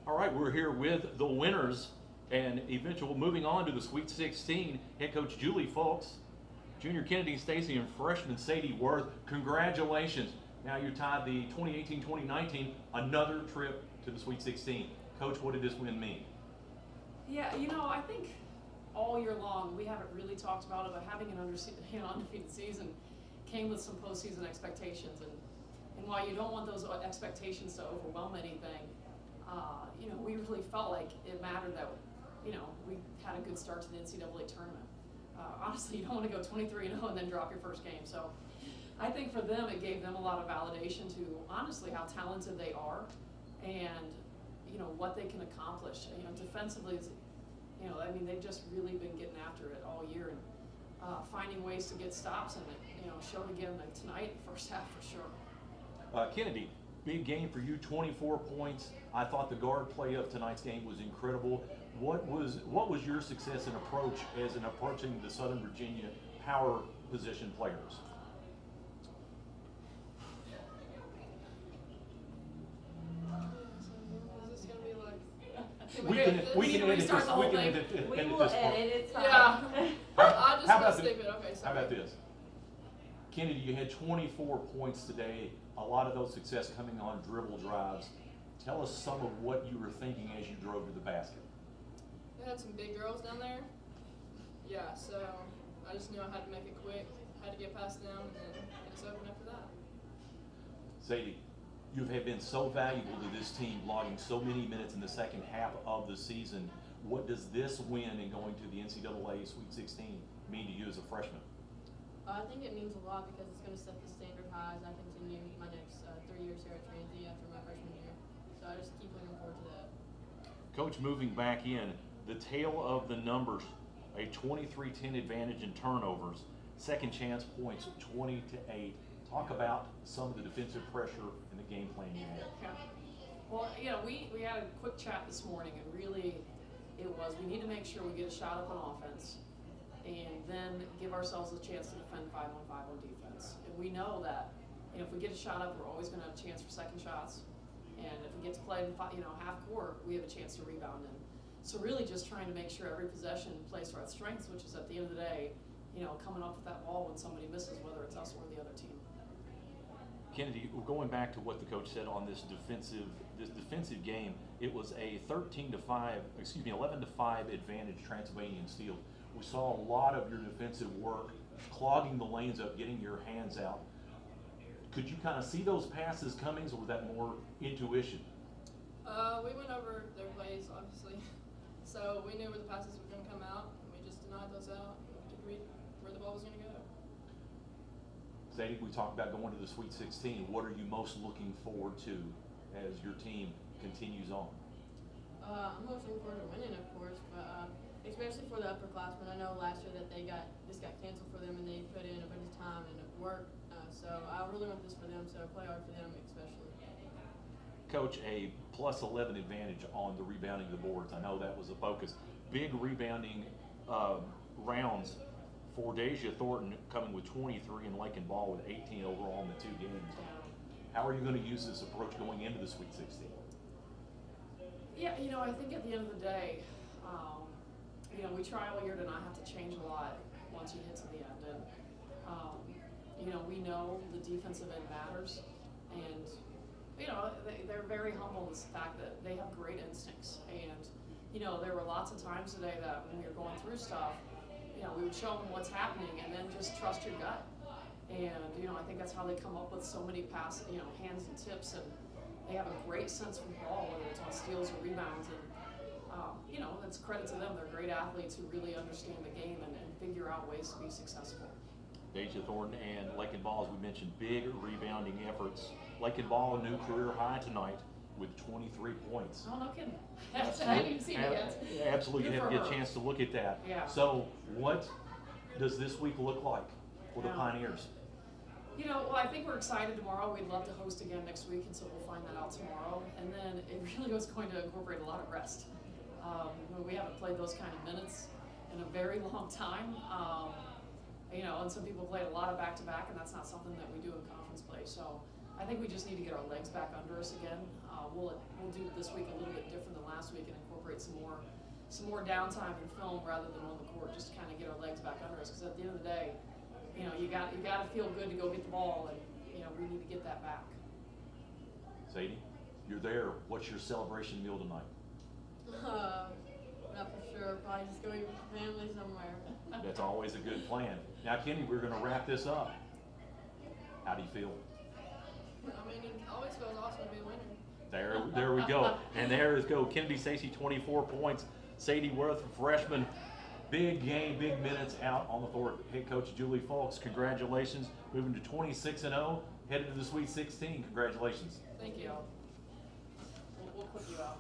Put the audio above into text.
All right, we're here with the winners and eventual moving on to the Sweet 16. Head coach Juli Fulks, junior Kennedi, Stacy, and freshman Sadie Wurth. Congratulations. Now you tied the 2018-2019, another trip to the Sweet 16. Coach, what did this win mean? Yeah, I think all year long we haven't really talked about it, but having an undefeated season came with some postseason expectations, and while you don't want those expectations to overwhelm anything, we really felt like it mattered that we had a good start to the NCAA tournament. Honestly, you don't want to go 23-0 and then drop your first game. So I think for them, it gave them a lot of validation to honestly how talented they are, and what they can accomplish. Defensively, they've just really been getting after it all year and finding ways to get stops, and showed again tonight, first half for sure. Kennedi, big game for you, 24 points. I thought the guard play of tonight's game was incredible. What was your success and approach as in approaching the Southern Virginia power position players? We can edit this. We can edit this part. It's fine. Yeah. I'll just How go about stupid. Okay, sorry. How about this? Kennedi, you had 24 points today. A lot of those success coming on dribble drives. Tell us some of what you were thinking as you drove to the basket. They had some big girls down there. Yeah, so I just knew I had to make it quick, had to get past them, and then it's open after that. Sadie, you have been so valuable to this team, logging so many minutes in the second half of the season. What does this win and going to the NCAA Sweet 16 mean to you as a freshman? I think it means a lot because it's going to set the standard high as I continue my next 3 years here at Transy after my freshman year. So I just keep looking forward to that. Coach, moving back in, the tale of the numbers, a 23-10 advantage in turnovers, second chance points 20-8. Talk about some of the defensive pressure and the game plan you had. Yeah. Well, we had a quick chat this morning, and really we need to make sure we get a shot up on offense and then give ourselves a chance to defend 5-on-5 on defense. And we know that if we get a shot up, we're always going to have a chance for second shots. And if we get to play in half court, we have a chance to rebound. And so really just trying to make sure every possession plays to our strengths, which is at the end of the day, coming up with that ball when somebody misses, whether it's us or the other team. Kennedi, going back to what the coach said on this defensive game, it was a 11-5 advantage Transylvania Steel. We saw a lot of your defensive work, clogging the lanes up, getting your hands out. Could you kind of see those passes coming, or was that more intuition? We went over their plays, obviously. So we knew where the passes were going to come out, and we just denied those out to read where the ball was going to go. Sadie, we talked about going to the Sweet 16. What are you most looking forward to as your team continues on? I'm most looking forward to winning, of course, but especially for the upperclassmen. I know last year that this got canceled for them, and they put in a bunch of time and work. So I really want this for them, so play hard for them especially. Coach, a plus 11 advantage on the rebounding of the boards. I know that was a focus. Big rebounding rounds for Deja Thornton, coming with 23 and Lake and Ball with 18 overall in the 2 games. How are you going to use this approach going into the Sweet 16? Yeah, I think at the end of the day, we try all year to not have to change a lot once you hit to the end. And, we know the defensive end matters. And, they're very humble in the fact that they have great instincts. And, there were lots of times today that when we were going through stuff, we would show them what's happening and then just trust your gut. And, I think that's how they come up with so many hands and tips. And they have a great sense for the ball, whether it's on steals or rebounds. And, it's credit to them. They're great athletes who really understand the game and figure out ways to be successful. Deja Thornton and Lake and Ball, as we mentioned, big rebounding efforts. Lake and Ball, a new career high tonight with 23 points. Oh, no kidding. I haven't even seen it yet. Absolutely, you have to get a chance to look at that. Yeah. So what does this week look like for the Pioneers? Well, I think we're excited tomorrow. We'd love to host again next week, and so we'll find that out tomorrow. And then it really was going to incorporate a lot of rest. We haven't played those kind of minutes in a very long time. And some people played a lot of back-to-back, and that's not something that we do in conference play. So I think we just need to get our legs back under us again. We'll do this week a little bit different than last week and incorporate some more downtime in film rather than on the court, just to kind of get our legs back under us. Because at the end of the day, you know, you got to feel good to go get the ball, and you know, we need to get that back. Sadie, you're there. What's your celebration meal tonight? Not for sure. Probably just go eat with the family somewhere. That's always a good plan. Now, Kenny, we're going to wrap this up. How do you feel? I mean, it always feels awesome to be a winner. There we go. And there is go. Kennedi, Stacy, 24 points. Sadie Wurth, freshman. Big game, big minutes out on the floor. Head coach Juli Fulks, congratulations. Moving to 26-0, headed to the Sweet 16. Congratulations. Thank you. We'll put you out.